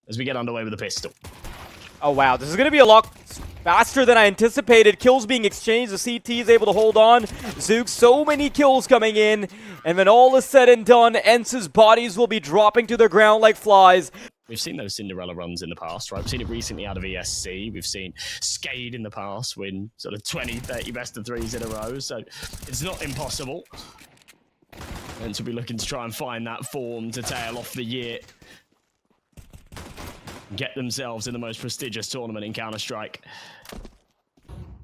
as we get underway with the pistol. Oh wow, this is going to be a lot faster than I anticipated. Kills being exchanged, the CT is able to hold on. Zook, so many kills coming in, and when all is said and done, ENCE's bodies will be dropping to the ground like flies. We've seen those Cinderella runs in the past, right? We've seen it recently out of ESC. We've seen Skade in the past win sort of 20, 30 best of threes in a row. So it's not impossible. And to be looking to try and find that form to tail off the year. Get themselves in the most prestigious tournament in Counter-Strike.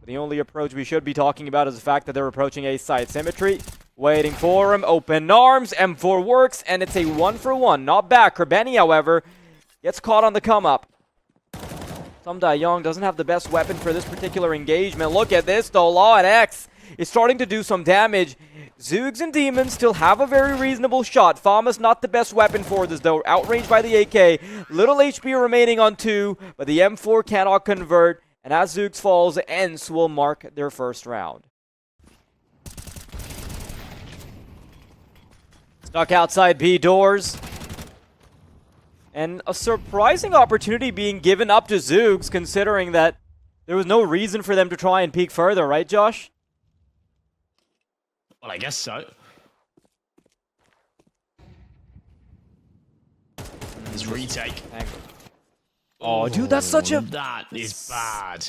The only approach we should be talking about is the fact that they're approaching A side symmetry. Waiting for him, open arms, M4 works, and it's a 1-for-1. Not bad. Kerbeni, however, gets caught on the come-up. Some Young doesn't have the best weapon for this particular engagement. Look at this, though. Law and X is starting to do some damage. Zoogs and Demons still have a very reasonable shot. Fama's not the best weapon for this, though. Outranged by the AK. Little HP remaining on 2, but the M4 cannot convert. And as Zoogs falls, ENCE will mark their first round. Stuck outside B doors. And a surprising opportunity being given up to Zoogs, considering that there was no reason for them to try and peek further, right, Josh? Well, I guess so. His retake. Oh, dude, that's such a... That is bad.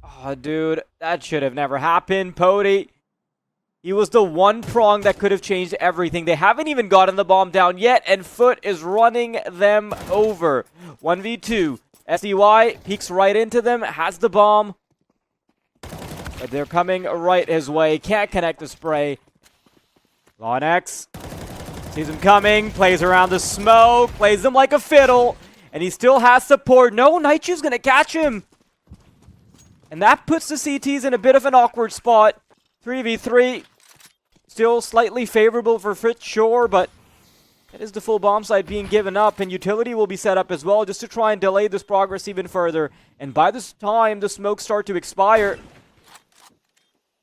Oh, dude, that should have never happened, Pody. He was the one prong that could have changed everything. They haven't even gotten the bomb down yet, and FUT is running them over. 1v2. SDY peeks right into them, has the bomb. But they're coming right his way. Can't connect the spray. Lonex sees him coming, plays around the smoke, plays them like a fiddle, and he still has support. No, Naichu's gonna catch him. And that puts the CTs in a bit of an awkward spot. 3v3. Still slightly favorable for FUT, sure, but it is the full bomb site being given up, and utility will be set up as well just to try and delay this progress even further. And by this time the smokes start to expire,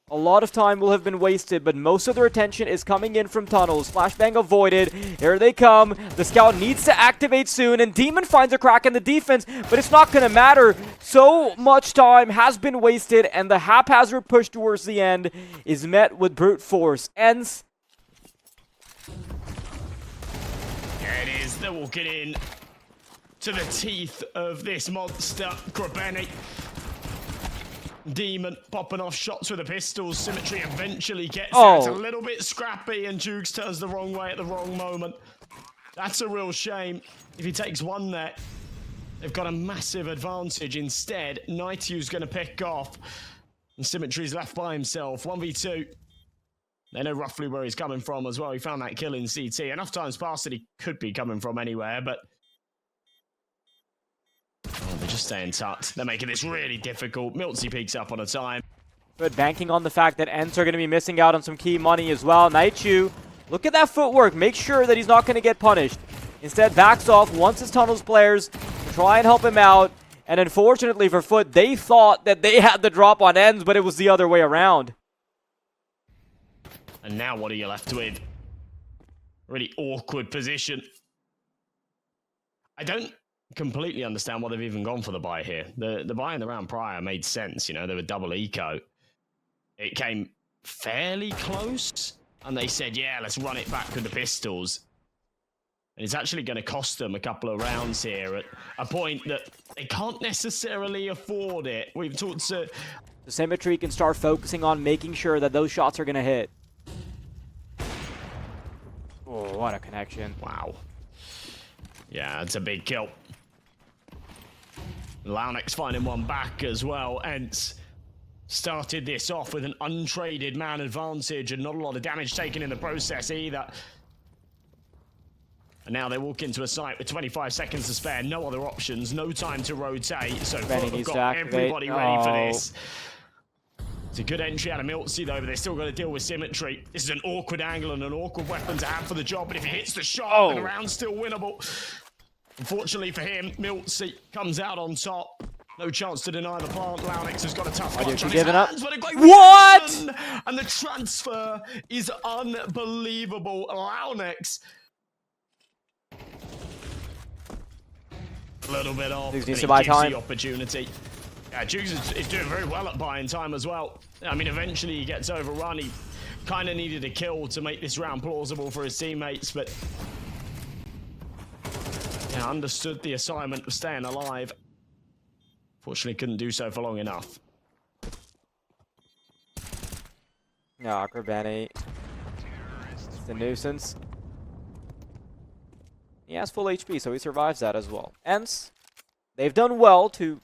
a lot of time will have been wasted, but most of their attention is coming in from tunnels. Flashbang avoided. Here they come. The scout needs to activate soon, and Demon finds a crack in the defense, but it's not going to matter. So much time has been wasted, and the haphazard push towards the end is met with brute force. ENCE. There it is. They're walking in to the teeth of this monster. Kerbeni. Demon popping off shots with the pistols. Symmetry eventually gets there. It's a little bit scrappy, and Jukes turns the wrong way at the wrong moment. That's a real shame. If he takes one there, they've got a massive advantage. Instead, Naityu's going to pick off, and Symmetry's left by himself. 1v2. They know roughly where he's coming from as well. He found that kill in CT. Enough times passed that he could be coming from anywhere, but they're just staying tucked. They're making this really difficult. Miltsy peeks up on a time. Good, banking on the fact that ENCE are going to be missing out on some key money as well. Naichu, look at that footwork. Make sure that he's not going to get punished. Instead, backs off, wants his tunnels players to try and help him out. And unfortunately for FUT, they thought that they had the drop on ENCE, but it was the other way around. And now what are you left with? Really awkward position. I don't completely understand why they've even gone for the buy here. The buy in the round prior made sense, you know, they were double eco. It came fairly close, and they said, yeah, let's run it back with the pistols. And it's actually going to cost them a couple of rounds here at a point that they can't necessarily afford it. We've talked to... The Symmetry can start focusing on making sure that those shots are going to hit. Oh, what a connection. Wow. Yeah, it's a big kill. Launex finding one back as well. ENCE started this off with an untraded man advantage and not a lot of damage taken in the process either. And now they walk into a site with 25 seconds to spare, no other options, no time to rotate. So they've got everybody ready for this. It's a good entry out of Miltsy though, but they're still got to deal with Symmetry. This is an awkward angle and an awkward weapon to have for the job, but if he hits the shot, then the round's still winnable. Unfortunately for him, Miltsy comes out on top. No chance to deny the plant. Launex has got a tough punch on his hands. What a great reaction! And the transfer is unbelievable. Launex A little bit off. Jugs needs to buy time. The opportunity. Yeah, Jugs is doing very well at buying time as well. I mean, eventually he gets overrun. He kind of needed a kill to make this round plausible for his teammates, but yeah, understood the assignment of staying alive. Fortunately, couldn't do so for long enough. No, Krebeni. It's a nuisance. He has full HP, so he survives that as well. ENCE, they've done well to...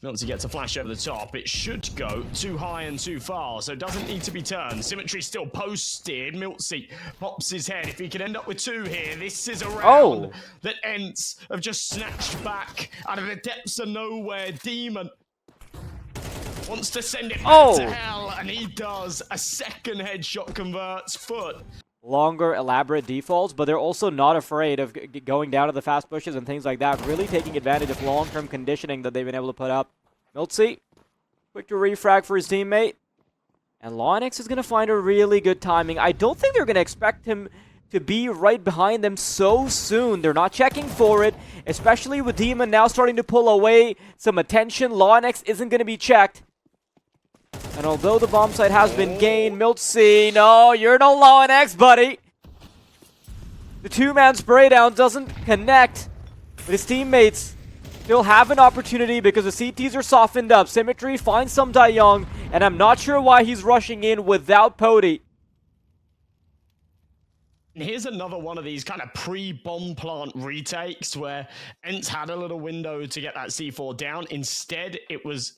Miltsy gets a flash over the top. It should go too high and too far, so it doesn't need to be turned. Symmetry still posted. Miltsy pops his head. If he can end up with 2 here, this is a round that ENCE have just snatched back out of the depths of nowhere. Demon wants to send it back to hell, and he does. A second headshot converts. FUT. Longer, elaborate defaults, but they're also not afraid of going down to the fast pushes and things like that, really taking advantage of long-term conditioning that they've been able to put up. Miltsy, quick to refrag for his teammate. And LawNX is going to find a really good timing. I don't think they're going to expect him to be right behind them so soon. They're not checking for it, especially with Demon now starting to pull away some attention. LawNX isn't going to be checked. And although the bomb site has been gained, Miltsy, no, you're no LawNX, buddy. The 2-man spray down doesn't connect, but his teammates still have an opportunity because the CTs are softened up. Symmetry finds some Young, and I'm not sure why he's rushing in without Pody. And here's another one of these kind of pre-bomb plant retakes where ENCE had a little window to get that C4 down. Instead, it was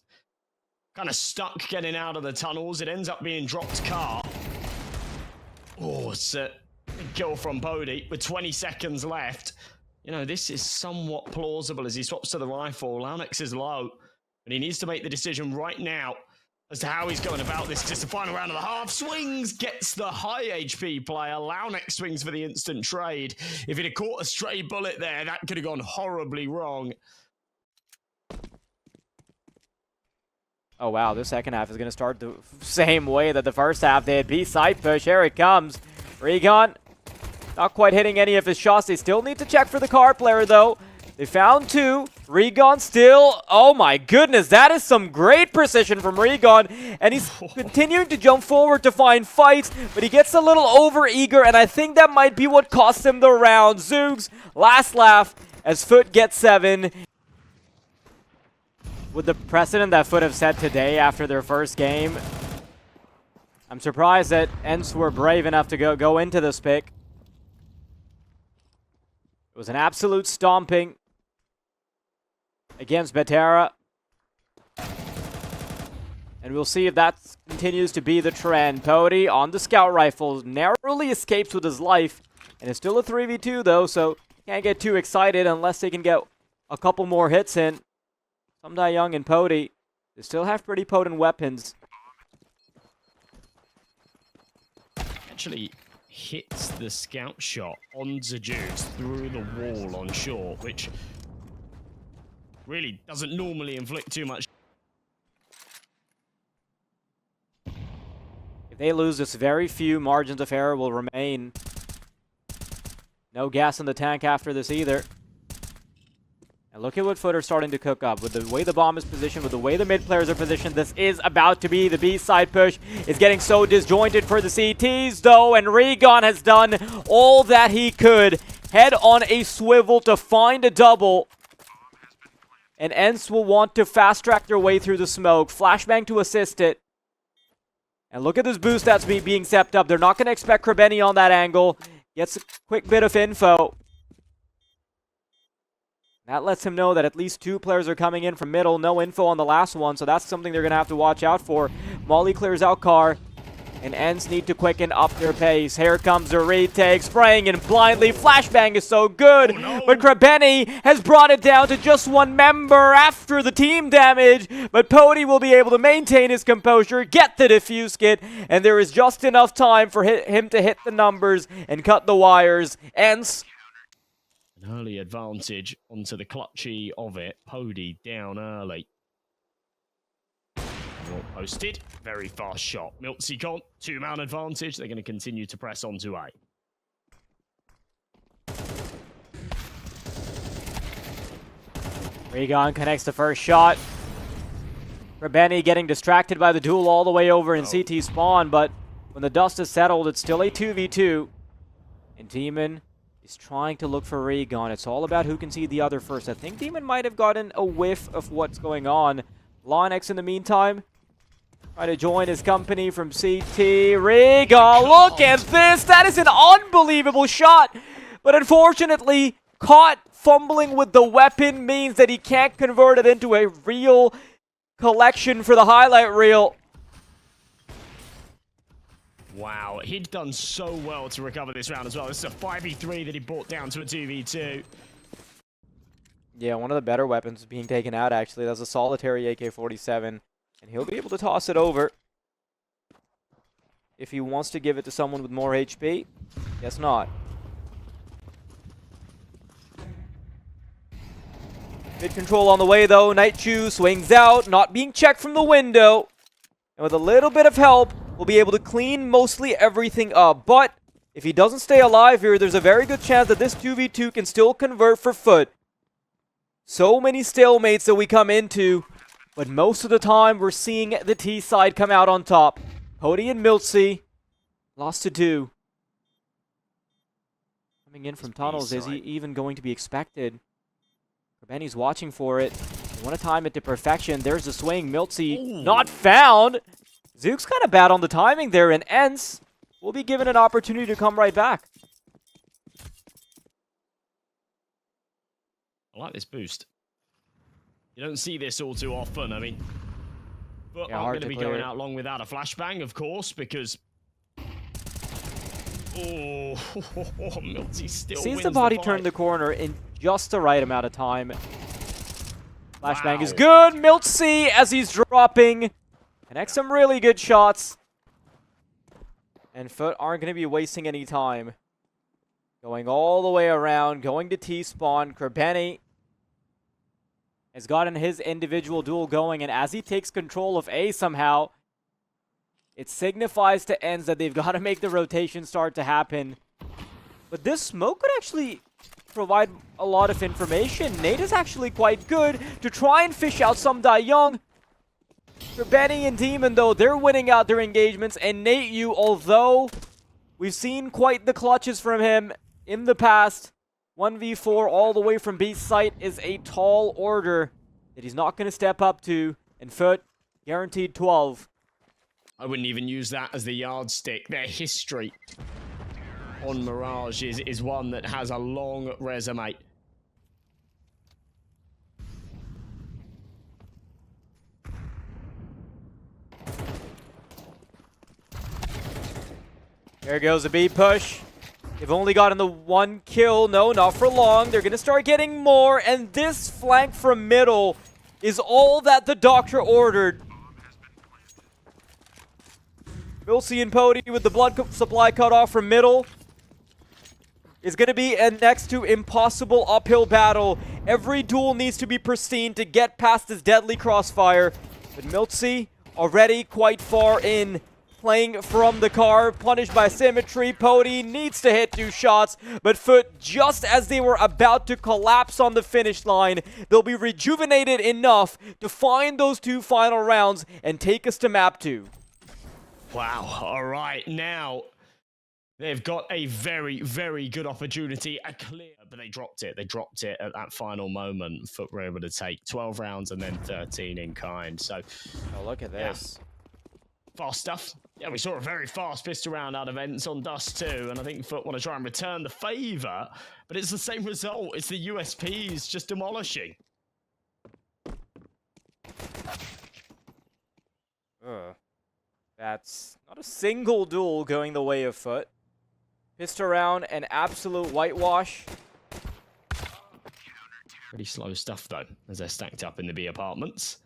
kind of stuck getting out of the tunnels. It ends up being dropped car. Oh, it's a big kill from Pody with 20 seconds left. You know, this is somewhat plausible as he swaps to the rifle. LawNX is low, but he needs to make the decision right now as to how he's going about this. Just the final round of the half. Swings, gets the high HP player. LawNX swings for the instant trade. If he'd have caught a stray bullet there, that could have gone horribly wrong. Oh wow, the second half is going to start the same way that the first half did. B-side push, here it comes. Regon, not quite hitting any of his shots. They still need to check for the car player though. They found 2. Regon still, oh my goodness, that is some great precision from Regon. And he's continuing to jump forward to find fights, but he gets a little over-eager, and I think that might be what cost him the round. Zoogs, last laugh as FUT gets 7. With the precedent that FUT have set today after their first game, I'm surprised that ENCE were brave enough to go into this pick. It was an absolute stomping against Betera. And we'll see if that continues to be the trend. Pody on the scout rifle narrowly escapes with his life. And it's still a 3v2 though, so can't get too excited unless they can get a couple more hits in. Young and Pody, they still have pretty potent weapons. Actually hits the scout shot on Zaju's through the wall on short, which really doesn't normally inflict too much. If they lose this, very few margins of error will remain. No gas in the tank after this either. And look at what FUT are starting to cook up. With the way the bomb is positioned, with the way the mid players are positioned, this is about to be the B-side push. It's getting so disjointed for the CTs, though, and Regon has done all that he could. Head on a swivel to find a double. And ENCE will want to fast-track their way through the smoke. Flashbang to assist it. And look at this boost that's being stepped up. They're not going to expect Krebeni on that angle. Gets a quick bit of info. That lets him know that at least 2 players are coming in from middle. No info on the last one, so that's something they're going to have to watch out for. Molly clears out car, and ENCE need to quicken up their pace. Here comes the retake, spraying in blindly. Flashbang is so good, but Krebeni has brought it down to just 1 member after the team damage. But Pody will be able to maintain his composure, get the defuse kit, and there is just enough time for him to hit the numbers and cut the wires. ENCE, an early advantage onto the clutchy of it. Pody down early. Well posted. Very fast shot. Miltsy gone. 2-man advantage. They're going to continue to press on to A. Regon connects the first shot. Benny getting distracted by the duel all the way over in CT spawn, but when the dust is settled, it's still a 2v2. And Demon is trying to look for Regon. It's all about who can see the other first. I think Demon might have gotten a whiff of what's going on. Lonex, in the meantime, trying to join his company from CT. Regon, look at this! That is an unbelievable shot! But unfortunately, caught fumbling with the weapon means that he can't convert it into a real collection for the highlight reel. Wow, he'd done so well to recover this round as well. This is a 5v3 that he brought down to a 2v2. Yeah, one of the better weapons being taken out, actually. That's a solitary AK-47, and he'll be able to toss it over. If he wants to give it to someone with more HP, guess not. Mid control on the way, though. Nightchew swings out, not being checked from the window. And with a little bit of help, we'll be able to clean mostly everything up. But if he doesn't stay alive here, there's a very good chance that this 2v2 can still convert for FUT. So many stalemates that we come into, but most of the time we're seeing the T side come out on top. Pody and Miltsy lost to 2. Coming in from tunnels, is he even going to be expected? Benny's watching for it. They want to time it to perfection. There's the swing. Miltsy not found. Zook's kind of bad on the timing there, and ENCE will be given an opportunity to come right back. I like this boost. You don't see this all too often. I mean, but I'm going to be going out long without a flashbang, of course, because... Oh, Miltsy still sees the body turn the corner in just the right amount of time. Flashbang is good. Miltsy, as he's dropping, connects some really good shots. And FUT aren't going to be wasting any time. Going all the way around, going to T-spawn. Kerbeni has gotten his individual duel going, and as he takes control of A somehow, it signifies to ENCE that they've got to make the rotation start to happen. But this smoke could actually provide a lot of information. Nate is actually quite good to try and fish out some Die Young. For Benny and Demon, though, they're winning out their engagements. And Nate Yu, although we've seen quite the clutches from him in the past, 1v4 all the way from B site is a tall order that he's not going to step up to. And FUT guaranteed 12. I wouldn't even use that as the yardstick. Their history on Mirage is one that has a long resume. There goes a B push. They've only gotten the 1 kill. No, not for long. They're going to start getting more. And this flank from middle is all that the doctor ordered. Miltsy and Pody with the blood supply cut off from middle is going to be a next to impossible uphill battle. Every duel needs to be pristine to get past this deadly crossfire. But Miltsy already quite far in, playing from the car, punished by symmetry. Pody needs to hit 2 shots, but FUT, just as they were about to collapse on the finish line, they'll be rejuvenated enough to find those 2 final rounds and take us to map 2. Wow, all right, now they've got a very, very good opportunity, a clear, but they dropped it at that final moment. FUT were able to take 12 rounds and then 13 in kind, so... Oh, look at this. Yeah. Fast stuff. Yeah, we saw a very fast pistol round out of ENCE on Dust too, and I think FUT want to try and return the favour, but it's the same result. It's the USPs just demolishing. That's not a single duel going the way of FUT. Pistol round, an absolute whitewash. Pretty slow stuff though, as they're stacked up in the B apartments.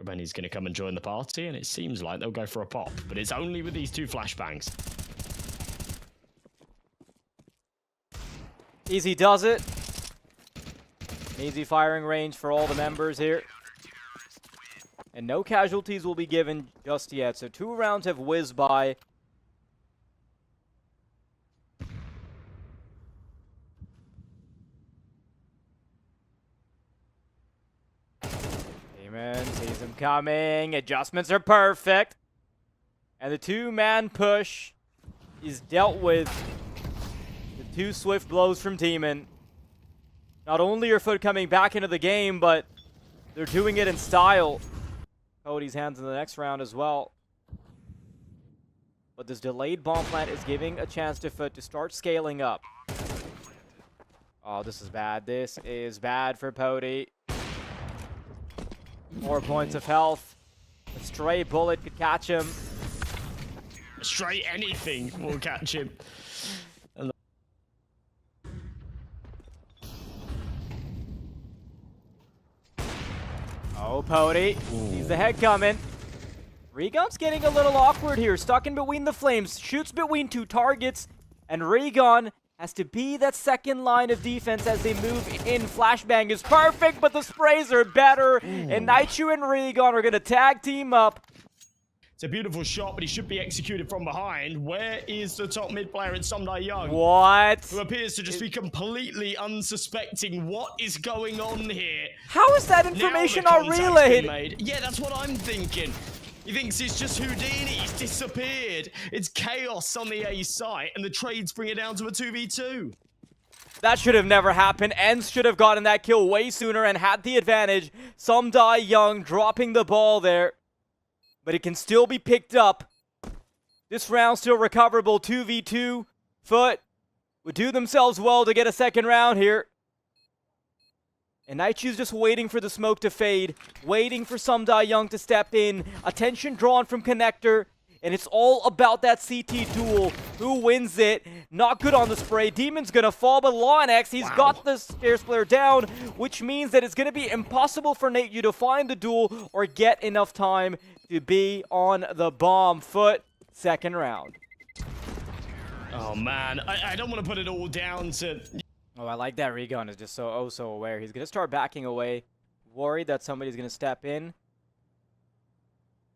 Rebeni's going to come and join the party, and it seems like they'll go for a pop, but it's only with these 2 flashbangs. Easy does it. Easy firing range for all the members here. And no casualties will be given just yet, so 2 rounds have whizzed by. Demon sees him coming. Adjustments are perfect. And the two-man push is dealt with. The two swift blows from Demon. Not only are FUT coming back into the game, but they're doing it in style. Cody's hands in the next round as well. But this delayed bomb plant is giving a chance to FUT to start scaling up. Oh, this is bad. This is bad for Pody. 4 points of health. A stray bullet could catch him. Stray anything will catch him. Oh, Pody. Sees the head coming. Regon's getting a little awkward here. Stuck in between the flames. Shoots between two targets. And Regon has to be that second line of defense as they move in. Flashbang is perfect, but the sprays are better. And Naichu and Regon are going to tag team up. It's a beautiful shot, but he should be executed from behind. Where is the top mid player in Sumdai Young? What? Who appears to just be completely unsuspecting what is going on here. How is that information not relayed? Yeah, that's what I'm thinking. He thinks it's just Houdini. He's disappeared. It's chaos on the A site, and the trades bring it down to a 2v2. That should have never happened. ENCE should have gotten that kill way sooner and had the advantage. Sumdai Young dropping the ball there. But it can still be picked up. This round still recoverable. 2v2. FUT would do themselves well to get a second round here. And Naichu's just waiting for the smoke to fade. Waiting for Sumdai Young to step in. Attention drawn from Connector. And it's all about that CT duel. Who wins it? Not good on the spray. Demon's gonna fall, but LawNX, he's got the Scarce Player down, which means that it's gonna be impossible for Nate to find the duel or get enough time to be on the bomb. FUT, second round. Oh man, I don't want to put it all down to... Oh, I like that. Regon is just so aware. He's gonna start backing away, worried that somebody's gonna step in.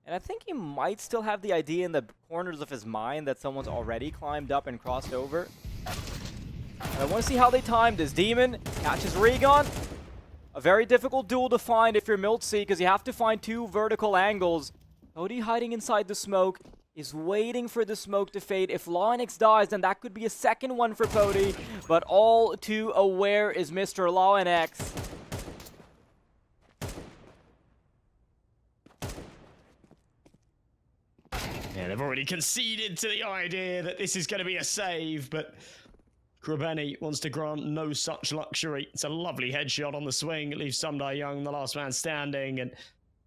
And I think he might still have the idea in the corners of his mind that someone's already climbed up and crossed over. I want to see how they time this. Demon catches Regon. A very difficult duel to find if you're Miltz, because you have to find two vertical angles. Cody hiding inside the smoke is waiting for the smoke to fade. If LawNX dies, then that could be a second one for Cody. But all too aware is Mr. LawNX. Yeah, they've already conceded to the idea that this is going to be a save, but Krabeni wants to grant no such luxury. It's a lovely headshot on the swing. It leaves Sumdai Young the last man standing, and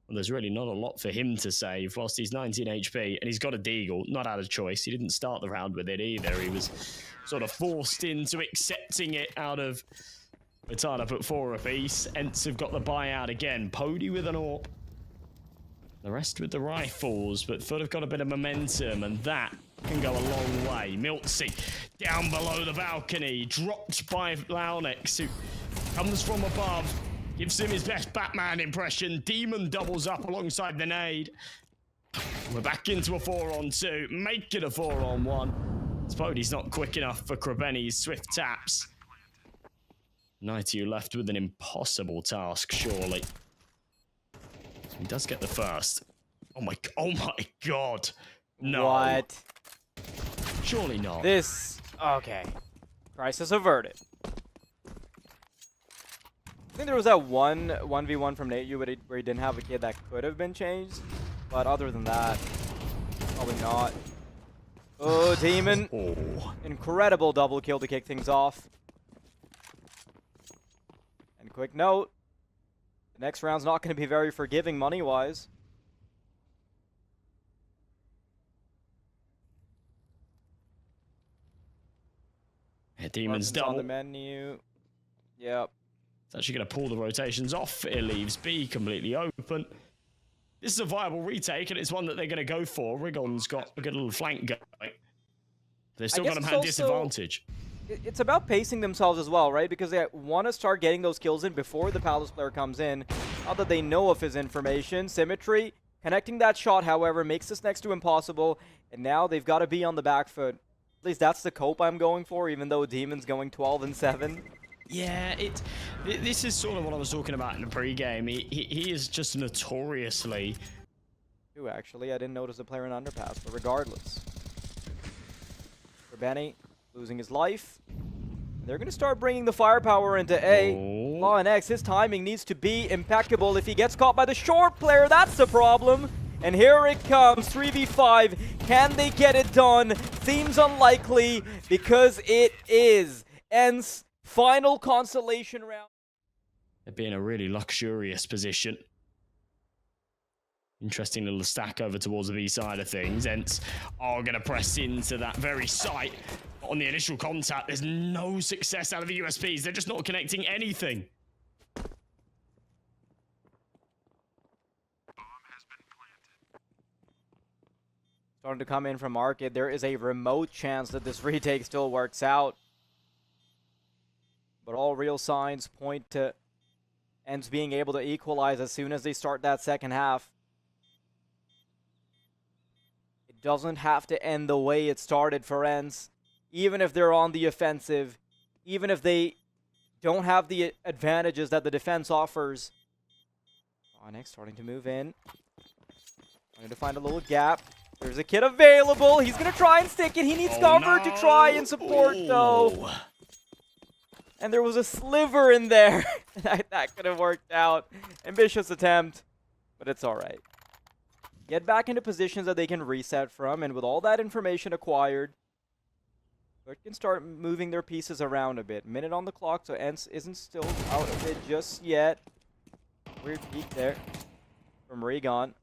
well, there's really not a lot for him to save. Lost his 19 HP, and he's got a deagle, not out of choice. He didn't start the round with it either. He was sort of forced into accepting it out of Vitana put 4 apiece. ENCE have got the buyout again. Pody with an AWP. The rest with the rifles, but FUT have got a bit of momentum, and that can go a long way. Miltzy down below the balcony, dropped by LawNX, who comes from above, gives him his best Batman impression. Demon doubles up alongside the nade. We're back into a 4-on-2, make it a 4-on-1. Spody's not quick enough for Krabeni's swift taps. Naitu left with an impossible task, surely. He does get the first. Oh my god. No. What? Surely not. This, okay. Crisis averted. I think there was that 1v1 from Nate where he didn't have a kid that could have been changed. But other than that, probably not. Oh, Demon. Oh. Incredible double kill to kick things off. And quick note. The next round's not going to be very forgiving money-wise. Yeah, Demon's double. On the menu. Yep. It's actually going to pull the rotations off. It leaves B completely open. This is a viable retake, and it's one that they're going to go for. Rigon's got a good little flank going. They've still got him at disadvantage. It's about pacing themselves as well, right? Because they want to start getting those kills in before the Palace player comes in. Not that they know of his information. Symmetry. Connecting that shot, however, makes this next to impossible. And now they've got to be on the back foot. At least that's the cope I'm going for, even though Demon's going 12-7. Yeah, this is sort of what I was talking about in the pre-game. He is just notoriously... Actually, I didn't notice the player in underpass, but regardless. For Benny, losing his life. They're going to start bringing the firepower into A. ENCE, his timing needs to be impeccable. If he gets caught by the short player, that's the problem. And here it comes, 3v5. Can they get it done? Seems unlikely because it is ENCE final consolation round. They'd be in a really luxurious position. Interesting little stack over towards the B side of things. ENCE are going to press into that very site. On the initial contact, there's no success out of the USPs. They're just not connecting anything. Starting to come in from market. There is a remote chance that this retake still works out. But all real signs point to ENCE being able to equalize as soon as they start that second half. It doesn't have to end the way it started for ENCE. Even if they're on the offensive, even if they don't have the advantages that the defense offers. Onyx starting to move in. Trying to find a little gap. There's a kid available. He's going to try and stick it. He needs cover to try and support, though. And there was a sliver in there. That could have worked out. Ambitious attempt, but it's all right. Get back into positions that they can reset from, and with all that information acquired, they can start moving their pieces around a bit. Minute on the clock, so ENCE isn't still out of it just yet. Weird peek there from Regon.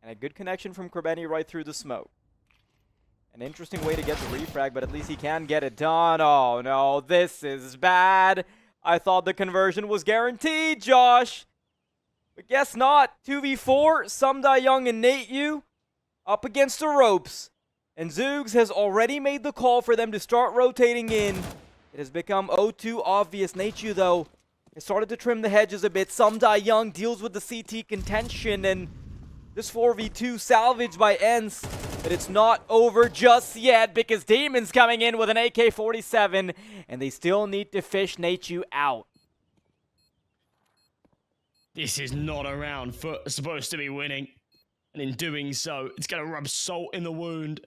And a good connection from Krebeni right through the smoke. An interesting way to get the refrag, but at least he can get it done. Oh no, this is bad. I thought the conversion was guaranteed, Josh. But guess not. 2v4, Sumdai Young and Nate Yu up against the ropes. And Zoogs has already made the call for them to start rotating in. It has become 0-2 obvious. Nate Yu, though, has started to trim the hedges a bit. Sumdai Young deals with the CT contention, and this 4v2 salvaged by ENCE. But it's not over just yet because Demon's coming in with an AK-47, and they still need to fish Nate Yu out. This is not a round FUT supposed to be winning. And in doing so, it's going to rub salt in the wound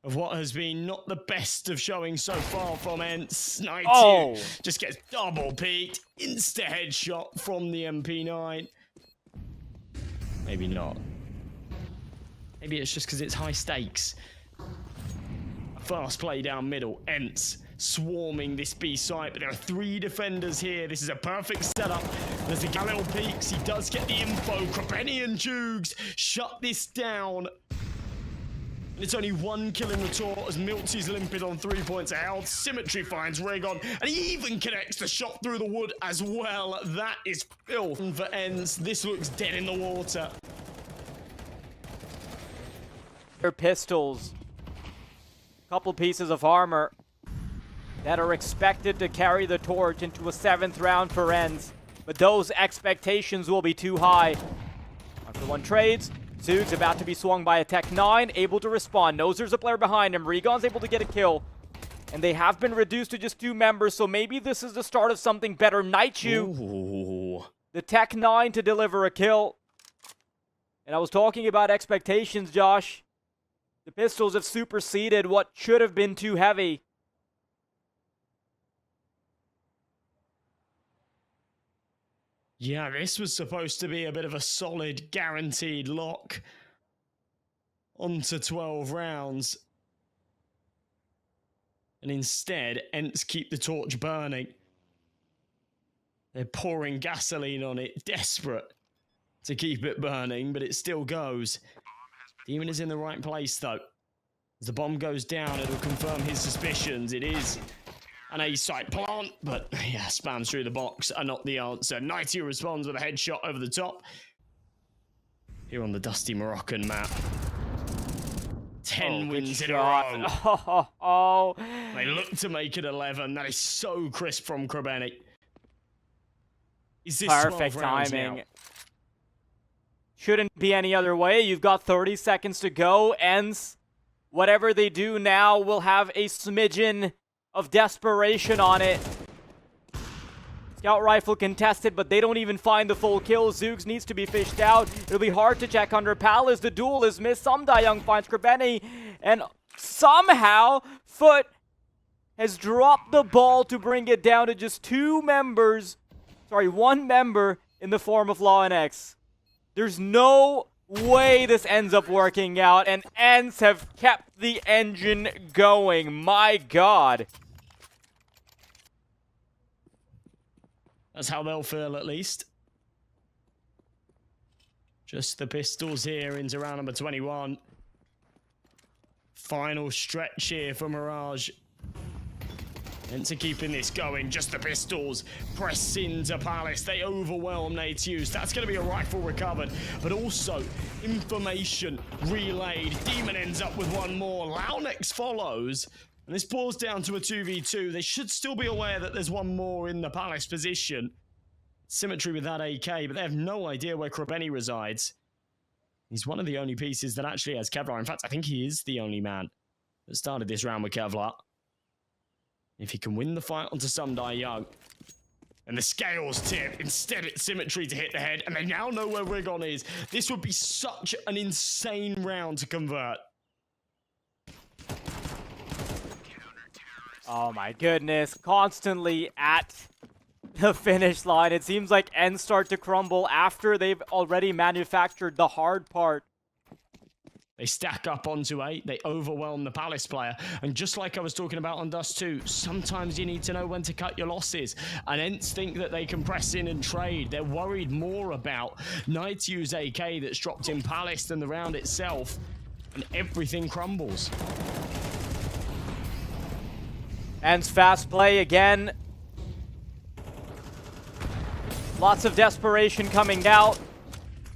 of what has been not the best of showing so far from ENCE. Yu just gets double peeked. Insta headshot from the MP9. Maybe not. Maybe it's just because it's high stakes. A fast play down middle. ENCE swarming this B site, but there are 3 defenders here. This is a perfect setup. There's the Galil peeks. He does get the info. Krebeni and Jugs shut this down. And it's only 1 kill in retort as Miltzy's limpid on 3 points of health. Symmetry finds Regon, and he even connects the shot through the wood as well. That is filth for ENCE. This looks dead in the water. Their pistols. Couple pieces of armor that are expected to carry the torch into a 7th round for ENCE. But those expectations will be too high. 1-for-1 trades. Zoog's about to be swung by a Tech 9, able to respond. Knows there's a player behind him. Regon's able to get a kill. And they have been reduced to just 2 members, so maybe this is the start of something better. Yu, the Tech 9 to deliver a kill. And I was talking about expectations, Josh. The pistols have superseded what should have been too heavy. Yeah, this was supposed to be a bit of a solid, guaranteed lock onto 12 rounds. And instead, ENCE keep the torch burning. They're pouring gasoline on it, desperate to keep it burning, but it still goes. Demon is in the right place, though. As the bomb goes down, it'll confirm his suspicions. It is an A-site plant, but yeah, spams through the box are not the answer. Yu responds with a headshot over the top. Here on the dusty Moroccan map. 10 wins in a row. They look to make it 11. That is so crisp from Krebeni. Is this perfect timing? Now? Shouldn't be any other way. You've got 30 seconds to go. ENCE, whatever they do now will have a smidgen of desperation on it. Scout rifle contested, but they don't even find the full kill. Zoogs needs to be fished out. It'll be hard to check under Palace. The duel is missed. Some Young finds Krabeni, and somehow FUT has dropped the ball to bring it down to just one member in the form of Law and X. There's no way this ends up working out, and ENCE have kept the engine going. My God. That's how they'll feel, at least. Just the pistols here into round number 21. Final stretch here for Mirage. ENCE keeping this going. Just the pistols press into Palace. They overwhelm Nateus. That's going to be a rifle recovered, but also information relayed. Demon ends up with one more. Launex follows. And this boils down to a 2v2. They should still be aware that there's one more in the Palace position. Symmetry with that AK, but they have no idea where Krabeni resides. He's one of the only pieces that actually has Kevlar. In fact, I think he is the only man that started this round with Kevlar. If he can win the fight onto Young, and the scales tip, instead it's Symmetry to hit the head, and they now know where Rigon is. This would be such an insane round to convert. Oh my goodness, constantly at the finish line. It seems like ENCE start to crumble after they've already manufactured the hard part. They stack up onto 8, they overwhelm the Palace player, and just like I was talking about on Dust 2, sometimes you need to know when to cut your losses, and ENCE think that they can press in and trade. They're worried more about Nateus AK that's dropped in Palace than the round itself, and everything crumbles. ENCE fast play again. Lots of desperation coming out.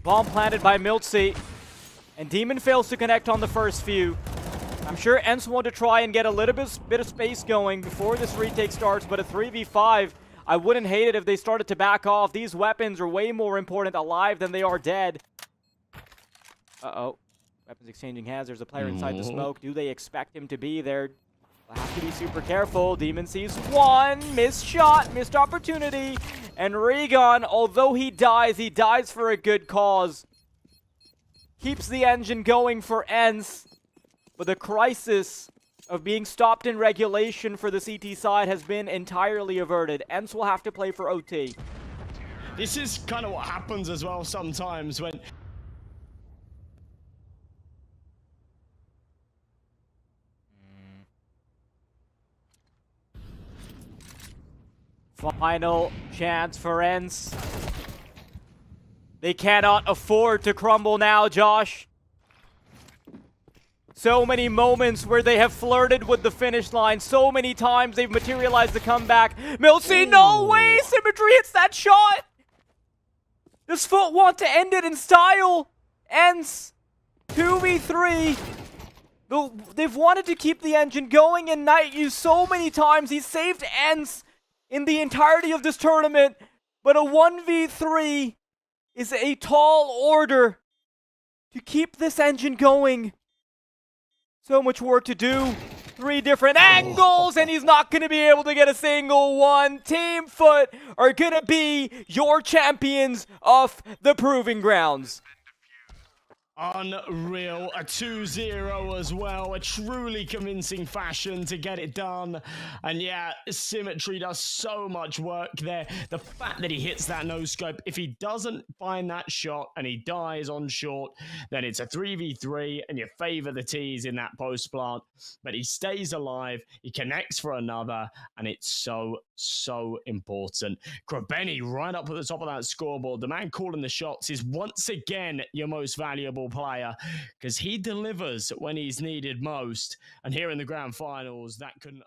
Bomb planted by Miltzy. And Demon fails to connect on the first few. I'm sure ENCE want to try and get a little bit of space going before this retake starts, but a 3v5, I wouldn't hate it if they started to back off. These weapons are way more important alive than they are dead. Uh-oh. Weapons exchanging hands. There's a player inside the smoke. Do they expect him to be there? I'll have to be super careful. Demon sees one. Missed shot. Missed opportunity. And Rigon, although he dies for a good cause. Keeps the engine going for ENCE. But the crisis of being stopped in regulation for the CT side has been entirely averted. ENCE will have to play for OT. This is kind of what happens as well sometimes when... Final chance for ENCE. They cannot afford to crumble now, Josh. So many moments where they have flirted with the finish line. So many times they've materialized the comeback. Miltzy, no way! Symmetry hits that shot! Does FUT want to end it in style? ENCE, 2v3. They've wanted to keep the engine going, and Nateus so many times. He saved ENCE in the entirety of this tournament, but a 1v3 is a tall order to keep this engine going. So much work to do. 3 different angles, and he's not going to be able to get a single one. Team FUT are going to be your champions of the Proving Grounds. Unreal. A 2-0 as well. A truly convincing fashion to get it done. And yeah, Symmetry does so much work there. The fact that he hits that no-scope, if he doesn't find that shot and he dies on short, then it's a 3v3 and you favor the T's in that post plant. But he stays alive, he connects for another, and it's so important. Krabeni right up at the top of that scoreboard. The man calling the shots is once again your most valuable player, because he delivers when he's needed most, and here in the grand finals that couldn't